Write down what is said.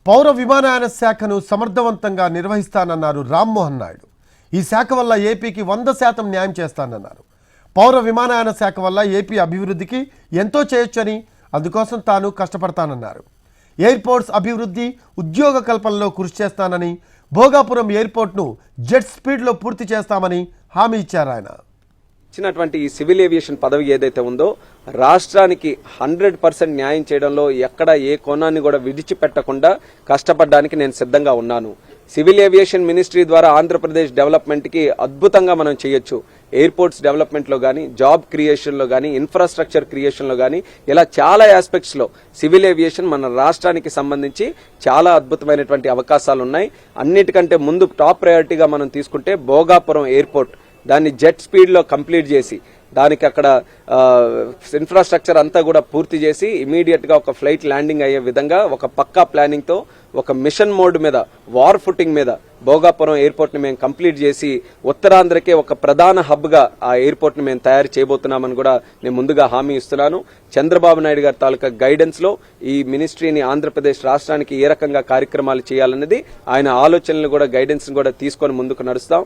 పౌర విమానయాన శాఖను సమర్థవంతంగా నిర్వహిస్తానన్నారు రామ్మోహన్ నాయుడు. ఈ శాఖ వల్ల ఏపీకి 100% న్యాయం చేస్తానన్నారు. పౌర విమానయాన శాఖ వల్ల ఏపీ అభివృద్ధికి ఎంతో చేయొచ్చని, అందుకోసం తాను కష్టపడతానన్నారు. ఎయిర్పోర్ట్స్ అభివృద్ధి, ఉద్యోగ కల్పనలో కృషి చేస్తానని, భోగాపురం ఎయిర్పోర్ట్ను జెట్ స్పీడ్లో పూర్తి చేస్తామని హామీ ఇచ్చారు ఆయన. ఇచ్చినటువంటి ఈ సివిల్ ఏవియేషన్ పదవి ఏదైతే ఉందో రాష్ట్రానికి 100% న్యాయం చేయడంలో ఎక్కడ ఏ కోణాన్ని కూడా విడిచిపెట్టకుండా కష్టపడడానికి నేను సిద్ధంగా ఉన్నాను. సివిల్ ఏవియేషన్ మినిస్ట్రీ ద్వారా ఆంధ్రప్రదేశ్ డెవలప్మెంట్ కి అద్భుతంగా మనం చేయొచ్చు. ఎయిర్పోర్ట్స్ డెవలప్మెంట్ లో గానీ, జాబ్ క్రియేషన్ లో గానీ, ఇన్ఫ్రాస్ట్రక్చర్ క్రియేషన్ లో గానీ, ఇలా చాలా ఆస్పెక్ట్స్ లో సివిల్ ఏవియేషన్ మన రాష్ట్రానికి సంబంధించి చాలా అద్భుతమైనటువంటి అవకాశాలు ఉన్నాయి. అన్నిటికంటే ముందు టాప్ ప్రయారిటీగా మనం తీసుకుంటే భోగాపురం ఎయిర్పోర్ట్, దాన్ని జెట్ స్పీడ్ లో కంప్లీట్ చేసి దానికి అక్కడ ఇన్ఫ్రాస్ట్రక్చర్ అంతా కూడా పూర్తి చేసి ఇమీడియట్ గా ఒక ఫ్లైట్ ల్యాండింగ్ అయ్యే విధంగా ఒక పక్కా ప్లానింగ్ తో ఒక మిషన్ మోడ్ మీద, వార్ ఫుటింగ్ మీద భోగాపురం ఎయిర్పోర్ట్ ని మేము కంప్లీట్ చేసి ఉత్తరాంధ్రకే ఒక ప్రధాన హబ్ గా ఆ ఎయిర్పోర్ట్ ని మేము తయారు చేయబోతున్నామని కూడా నేను ముందుగా హామీ ఇస్తున్నాను. చంద్రబాబు నాయుడు గారి తాలూకా గైడెన్స్ లో ఈ మినిస్ట్రీని ఆంధ్రప్రదేశ్ రాష్ట్రానికి ఏ రకంగా కార్యక్రమాలు చేయాలన్నది ఆయన ఆలోచనలు కూడా, గైడెన్స్ కూడా తీసుకొని ముందుకు నడుస్తాం.